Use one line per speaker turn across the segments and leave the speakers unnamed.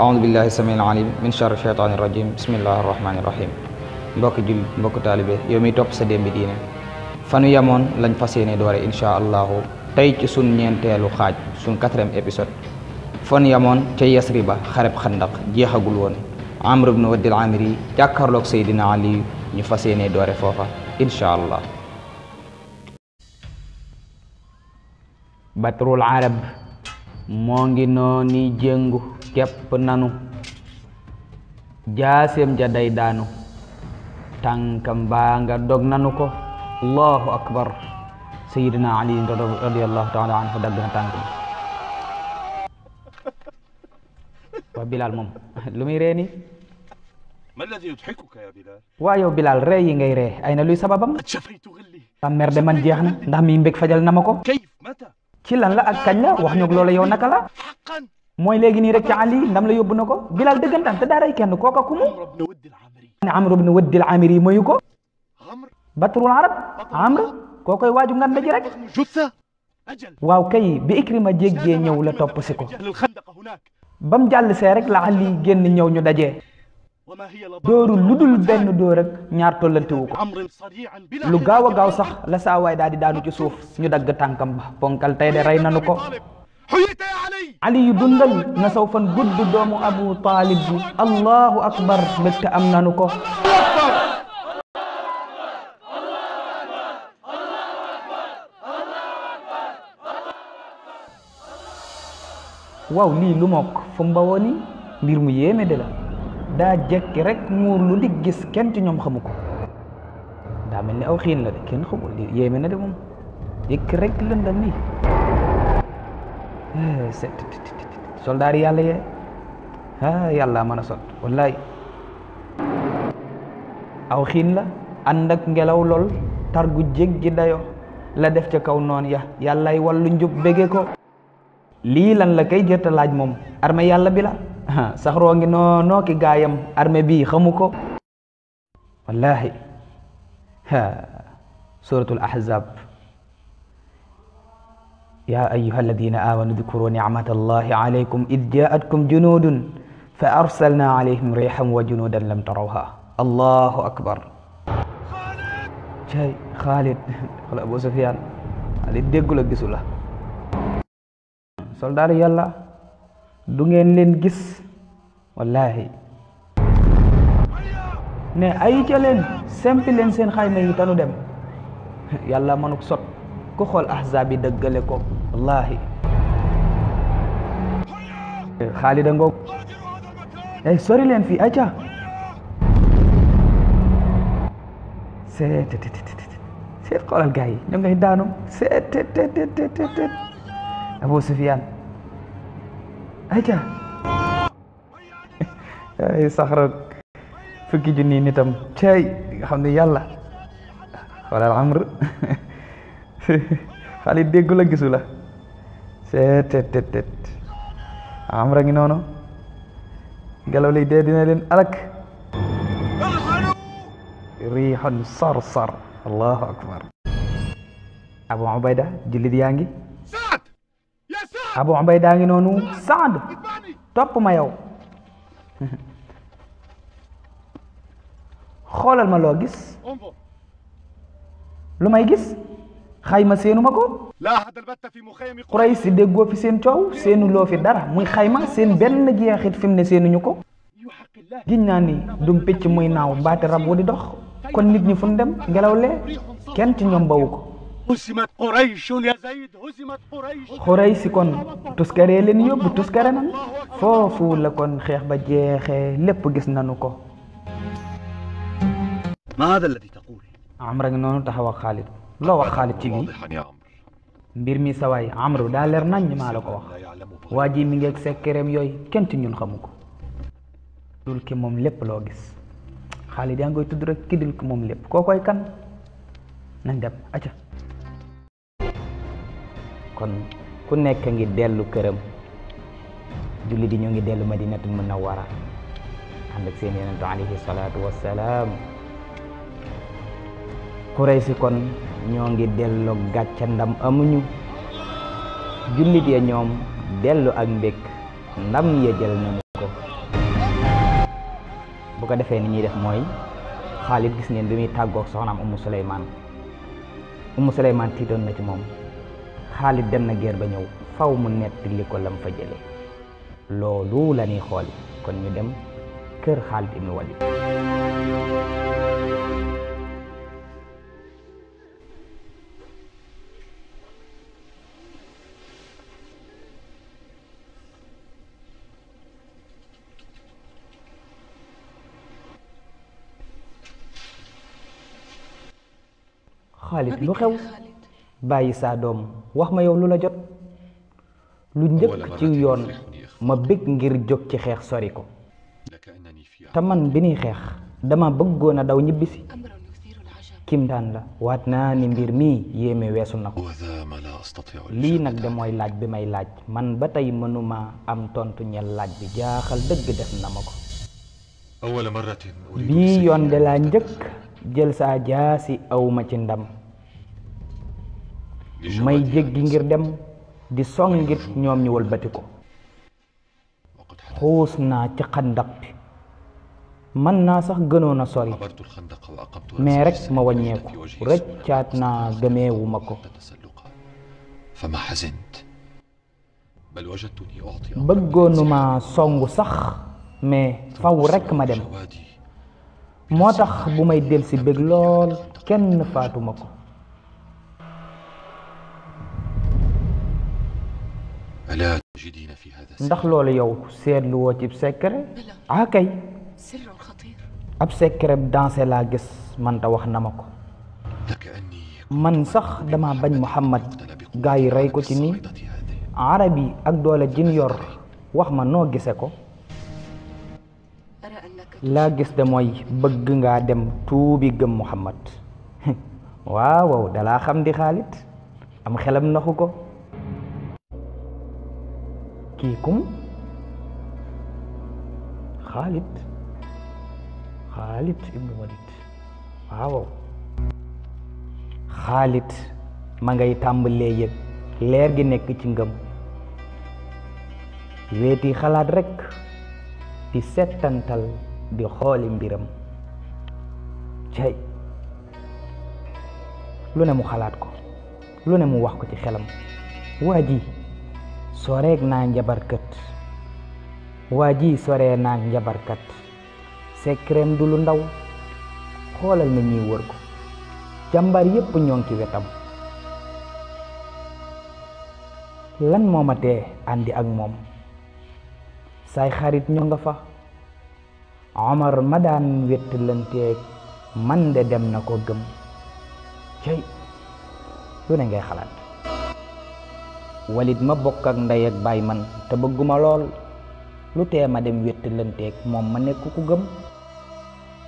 aoudu billahi samiil alim min charri shaytaani rajim bismillahi rahmaani rahim mbokki jullit mbokki taalibe yow mi topp sa Dembe Diine fanu yamoon lañ fas yéene doore insha allahu tey ci sun ñeenteelu xaaj sun 4e épisode fan yamoon ca Yasriba xareb xandaq jeexagul woon Amr ibn Waddil Amiri jàkkaarloog Seydina Ali ñu fas yéene doore foofa insha allah. Batrul Arab moo ngi nooni jéngu kepp nanu jaaseem ja day daanu tànkam baa nga dog nanu ko allahu akbar. Sayyidina Ali radiyallahu taala anhu dagg na tànk bi. waa Bilal moom lu muy ree ni
ما الذي يضحكك يا بلال؟
waa yow Bilal ree yi ngay ree ay na luy sababam.
شفيت غلي.
am mer de man jeex na ndax mi mbég fajal na ma ko.
كيف متى؟
ci lan la ak kañ la wax ñu loola yow naka la.
حقا.
mooy léegi nii rek ci Ali ndam la yóbbu na ko Bilal dëggantaan te daaray kenn kooka ku mu.
عمرو بن ود العامري.
Amr ibn Waddil Amiri mooyu ko.
عمرو.
Batrul Arab Amr kookoy waaju ngan daji rek.
جثة. أجل.
waaw kay bi Ikrima jéggee ñëw la topp si ko.
أهل الخندق هناك.
ba mu jàll see rek la Ali génn ñëw ñu dajee.
وما هي
dóoru lu dul benn dóor rek ñaar tollantewu ko.
عمرو صريعا بلا
lu gaaw a gaaw sax la saa waay daal di daanu ci suuf ñu dagg tànkam ba ponkal tey de rey nanu ko.
حييت يا علي.
Ali yu dundal na saw fan gudd doomu Abu Talib bi allahu akbar mbégte am nanu ko. waaw lii lu mokk fu mu bawoo ni mbir mu yéeme de la daa jekki rek muur lu di gis kenn ci ñoom xamu ko daa mel ni aw xiin la de kenn xamul li yéeme na de moom jekki rek lëndal nii soldaar yàlla yee yàlla mën a sot wallaay aw xiin la ànd ak ngelaw lool tar gu jéggi dayo la def ca kaw noon ya yàllay wallu njub bége ko. lii lan la kay jërta laaj moom armée yàlla bi la saxroo ngi noo ki gaayam armée bii xamu ko wallahi suratul ahzab ya ayyuha alladina amanu dhkuru ni'matallahi alaykum id ja'atkum junudun fa arsalna alayhim rihan wa junudan lam tarawha allahu akbar. cay Khalid wala Abu Sufyan Khalid déggu la gisu la soldaar yàlla du ngeen leen gis wallahi ne ay ca leen sempi leen seen xayma yi tanu dem yàlla mënuk sot ku xool ahzaab yi dëggale ko wallahi. Xaalid a ngoog ay sori leen fii ay ca seet xoolal gaa yi ñu ngay daanu seet Abu Sufyan ayca ay saxra fukki junni nitam cey nga xam ne yàlla xoolal Amr Xaalid déggu la gisu la seet Amr a ngi noonu ngelaw lay dee dina leen alak riixan sarsar allahu akbar. Abu Ubayda jullit yaa ngi Abu Ubayda ngi noonu Saad topp ma yow xoolal ma loo gis lu may gis xayma seenu ma ko Quraysh déggoo fi seen coow seenu loo fi dara muy xayma seen benn jeexit fi mu ne seenuñu ko giñ naa ni dum picc muy naaw mbaate rab wu di dox kon nit ñi fu ñu dem ngelaw lee kenn ci ñoom bawu ko.
هزمت قريش يا زيد هزمت قريش.
Quraysh kon tuskare leen yóbbu tuskare nan foofu la kon xeex ba jeexee lépp gis nanu ko.
ما هذا الذي تقول؟
Amr ngi noonu taxaw ak Xaalid loo wax Xaalid ci lii mbir mi sawaay Amr daa leer nañ maa la ko wax waa ji mi ngi ak sekkereem yooyu kenn ci ñun xamu ko dul ki moom lépp loo gis Xaalid yaa ngoy tudd rek ki dul ki moom lépp koo koy kan nañ dem acca. kon ku nekk ngi dellu këram julli di ñu ngi dellu Madinatul Munawwara ànd ak seen yonent alayhi salaatu wassalaam. Quraysh kon ñoo ngi dellu gàcca ndam amuñu jullit ya ñoom dellu ak mbég ndam ya jël nañu ko bu ko defee ni ñuy def mooy Xaalid gis ngeen bi muy tàggoog soxnaam Ummu Suleymaan tiitoon na ci moom. Xaalid dem na guerre ba ñëw faw mu nettali ko lam fa jële loolu la ñuy xool kon ñu dem kër Xaalid ibnu Walid. Xaalid lu xew bàyyi saa doom wax ma yow lu la jot lu njëkk ci yoon ma bëgg ngir jóg ci xeex sori ko te man bi ñuy xeex dama bëggoon a daw ñibbisi kim daan la waat naa ni mbir mii yéeme weesu na ko lii nag de mooy laaj bi may laaj man ba tey mënuma am tontu ñel laaj bi jaaxal dëgg def na ma ko bii yoon de laa njëkk jël saa jaasi awma ci ndam may jéggi ngir dem di songit ñoom ñu wëlbati ko xuus naa ci xandaq bi mën naa sax gënoon a sori mais rek ma wàññeeku rëccaat naa gëmeewu ma ko bëggoonuma songu sax mais faw rek ma dem moo tax bu may delsi bëgg lool kenn faatuma ko ndax loolu yow seetlu woo ci secret kay ab secret danse laa gis man ta wax na ma ko man sax dama bañ Muhammad gaa yi rey ko ci nii arab yi ak doole jin yor wax ma noo gise ko laa gis de mooy bëgg ngaa dem tuubi gëm Muhammad waaw dalaa xam di Xaalid am xelam naxu ko kii kum Xaalid ibnu Walid waaw Xaalid ma ngay tàmbalee yëg leer gi nekk ci ngëm weeti xalaat rekk di settantal di xooli mbiram cay lu ne mu xalaat ko lu ne mu wax ko ci xelam waa ji soreeg naa njabarkat sekreem du lu ndaw xoolal na ñuy wër ko jàmbar yépp ñoo ngi ci wetam lan moo ma tee àndi ak moom say xarit ñoo nga fa Omar ma daan wéttalanteeg man de dem na ko gëm cey lu ne ngay xalaat Walid ma bokk ak ndey ak baay man te bëgguma lool lu tee ma dem wéttalanteeg moom ma nekk ku gëm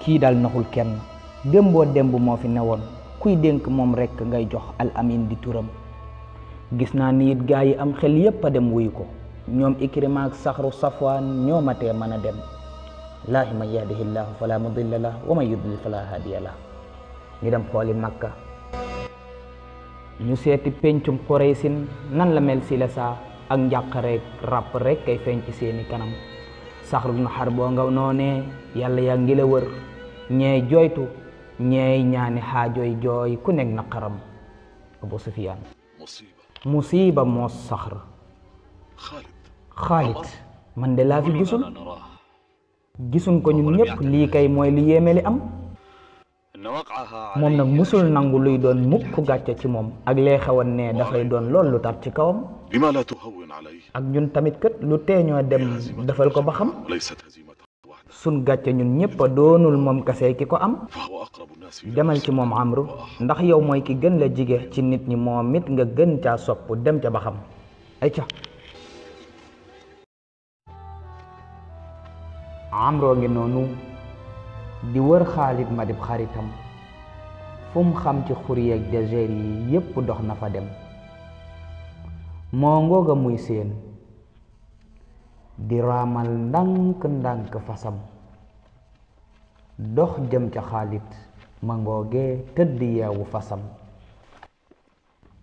kii dal naxul kenn démboo démb moo fi newoon kuy dénk moom rekk ngay jox al amin di turam gis naa ni it gaa yi am xel yépp a dem wuyu ko ñoom Ikrima ak Saxru Safwaan ñoo ma tee mën a dem laahi man yahdihi llaahu fala mudilla lah wa man yudlil fala hadiya lah ñu dem xooli Makka ñu seeti pencum Quraysin nan la mel si la saa ak njàqareek ràpp rek kay feeñ ci seeni kanam Saxru ibn Harb boo nga noonee yàlla yaa ngi la wër ñeey jooytu ñeey ñaani xaajooy jooy ku nekk naqaram Abu Sufyaan musiba moo Saxr Xaalid man de laa fi gisuñ ko ñun ñëpp lii kay mooy li yéeme li am moom nag musul nangu luy doon mukk gàcce ci moom ak lee xewoon ne dafay doon lool lu tar ci kawam ak ñun tamit kët lu teeñoo dem defal ko ba xam sun gàcce ñun ñëpp a doonul moom kase ki ko am demal ci moom Amru ndax yow mooy ki gën la jige ci nit ñi moom it nga gën caa sopp dem ca ba xam ay ca Amroo ngi noonu di wër Xaalid ma dib xaritam fu mu xam ci xur yeeg désert yi yépp dox na fa dem moo ngooga muy seen di raamal ndànk fasam dox jëm ca Xaalid ma ngoogee tëdd yeewu fasam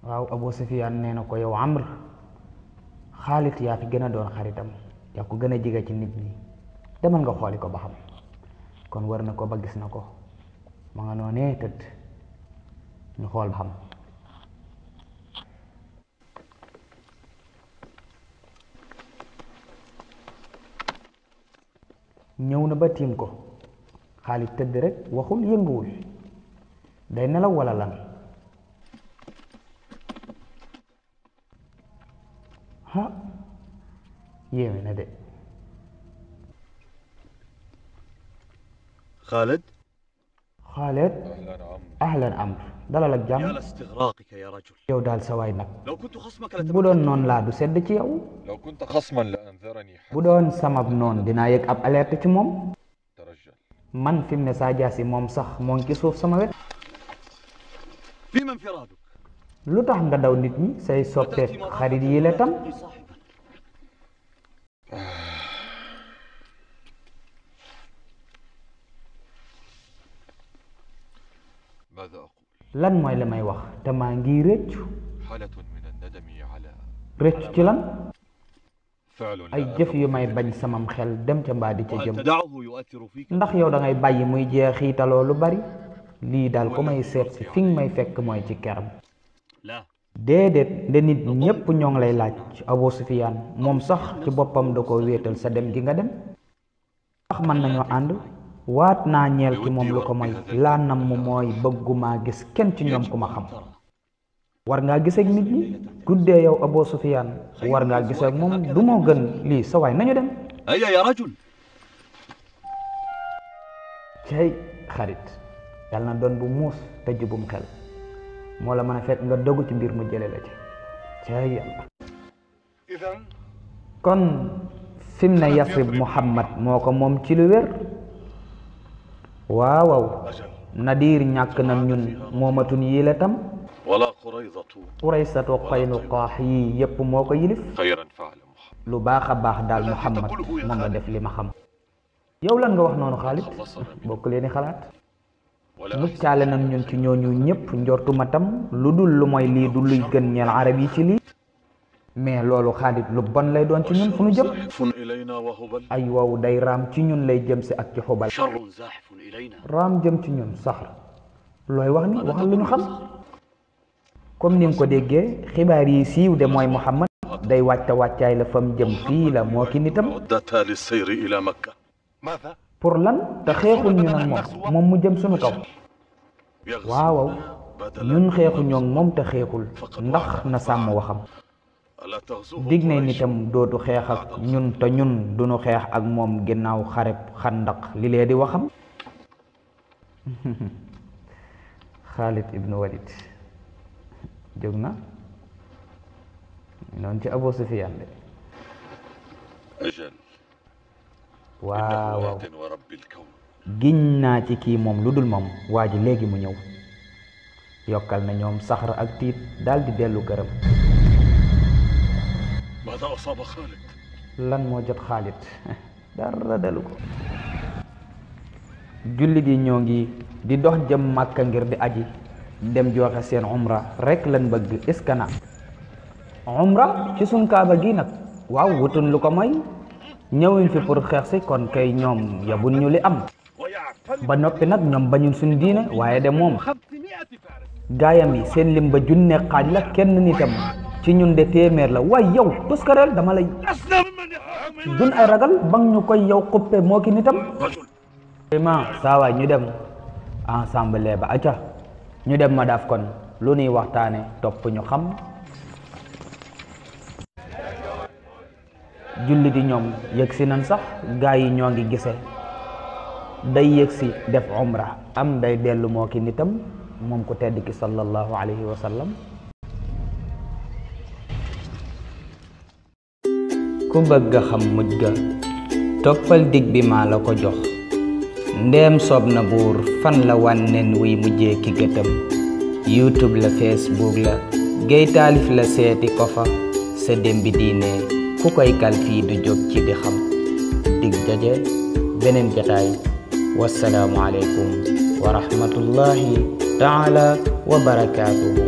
waaw Abu Sufyaan nee na ko yow Amr Xaalid yaa fi gën a doon xaritam yaa ko gën a jege ci nit ñi demal nga xooli ko ba xam kon war na ko ba gis na ko ma nga noonee tëdd ñu xool xam ñëw na ba tiim ko Xaalid tëdd rek waxul yënguwul day nelaw wala lan ha yéeme na de
خالد
Xaalid ahlan amr dalal ak
يا
jàmm
لاستغراقك يا رجل
yow daal sa waay nag
لو كنت خصمك
bu doon noonu laa du sedd ci yow
لو كنت خصما لأنذرني حتى
bu doon samab noon dinaa yëg ab alerte ci moom
ترجل
man fi mu ne saa jaasi moom sax moo ngi ci suuf sama wet
فيما انفرادك
lu tax nga daw nit ñi say soppeek xarit yi la tam
صاحبا
ماذا أقول
lan mooy li may wax te maa ngi rëccu
حالة من الندم على
rëccu ci lan
فعل
ay
لا
jëf yu
أثق
may
فيه.
bañ samam xel dem ca mbaa di ca
وأن
jëm
تدعه يؤثر فيك
ndax yow da ngay bàyyi muy jeexiitaloo lu bari lii daal ku may seet si fi nga may fekk mooy ci keram
لا
déedéet de nit ñépp ñoo ngi lay laaj Abu Sufyaan moom sax ci boppam da ko wéetal sa dem gi nga dem ndax mën nañoo ànd waat naa ñeel ci moom lu ko mooy laa nam mu mooy bëggumaa gis kenn ci ñoom ku ma xam war ngaa gis ak nit ñi guddee yow Abu Sufyaan war ngaa gis ak moom du moo gën lii sa waay nañu dem
هيا يا رجل
cey xarit yal na doon bu muus te jubum xel moo la mën a fekk nga dogu ci mbir mu jële la ci cey yàlla
إذا
kon fim ne Yasrib Muhammad moo ko moom ci lu wér waaw Nadir ñàkk na ñun moomatun yi la tam
ولا قريظة
Quraysatu Qaynuqaax yi yépp moo ko yilif
خيرا فعل محمد
lu baax a baax daal Muhammad moom la def li ma xam yow lan nga wax noonu Xaalid bokk leen i xalaat
ولا
muccaale nam ñun ci ñooñu ñépp njortuma tam lu dul lu mooy lii du luy gën ñeel arab yi ci lii mais loolu Xaalid lu bon lay doon ci ñun fu nu jëm
زاحف إلينا وهبل
ay wow day raam ci ñun lay jëm si ak ci xubal
شر زاحف إلينا
raam jëm ci ñun saxar looy wax ni waxal lu ñu xam comme ni nga ko déggee xibaar yi siiw de mooy Muhammad day wàcca wàccaay la fam jëm fii la moo ki nitam
عدتها للسير إلى مكة
ماذا
pour lan te xeexul ñu nag moom mu jëm suñu kaw
يغزو
waaw
بدلا
ñun xeexu ñoo moom te xeexul ndax na sàmm waxam
ألا تغزوه
dig ne
قريش؟
nitam dootu xeex ak ñun te ñun duñu xeex ak moom ginnaaw xareb xandaq li lee di waxam Xaalid ibnu Walid jóg na noonu ci Abu Sufyaan de
أجل
waaw
إنه آت ورب الكون
giñ naa ci kii moom lu dul moom waa ji léegi mu ñëw yokkal na ñoom saxar ak tiit daal di dellu gërëm
ماذا أصاب خالد؟
lan moo jot Xaalid dara dalu ko jullit yi ñoo ngi di dox jëm Màkka ngir di aji dem joxe seen umra rek lan bëgg iskana umra ci sun kaaba gi nag waaw wutun lu ko mooy ñëwuñ fi pour xeex si kon kay ñoom yabun ñu li am ba noppi nag ñoom bañun suñ diine waaye de moom
500 فارس
gaayam yi seen lim ba junne xaaj la kenn nitam ci ñun de téeméer la waaye yow tuskareel dama lay
أسلم من يحكم
dun ay ragal bang ñu koy yow xuppe moo ki nitam
رجل
vraiment saa waay ñu dem ensemble ba acca ñu dem ma daaf kon lu nuy waxtaane topp ñu xam julli di ñoom yëg si nan sax gaa yi ñoo ngi gise day yëg si def umra am day dellu moo ki nitam moom ku tedd ki sallallahu alayhi wa sallam ku bëgg a xam mujj ga toppal dig bi maa la ko jox ndeem soob na buur fan la wànneen wuy mujjee ki gëtëm YouTube la Facebook la géy taalif la seeti ko fa sa démbi diine ku koy kal fii du jóg ci di xam dig daje beneen jataay wassalaamu aleykum wa rahmatullahi taala wa barakaatuhu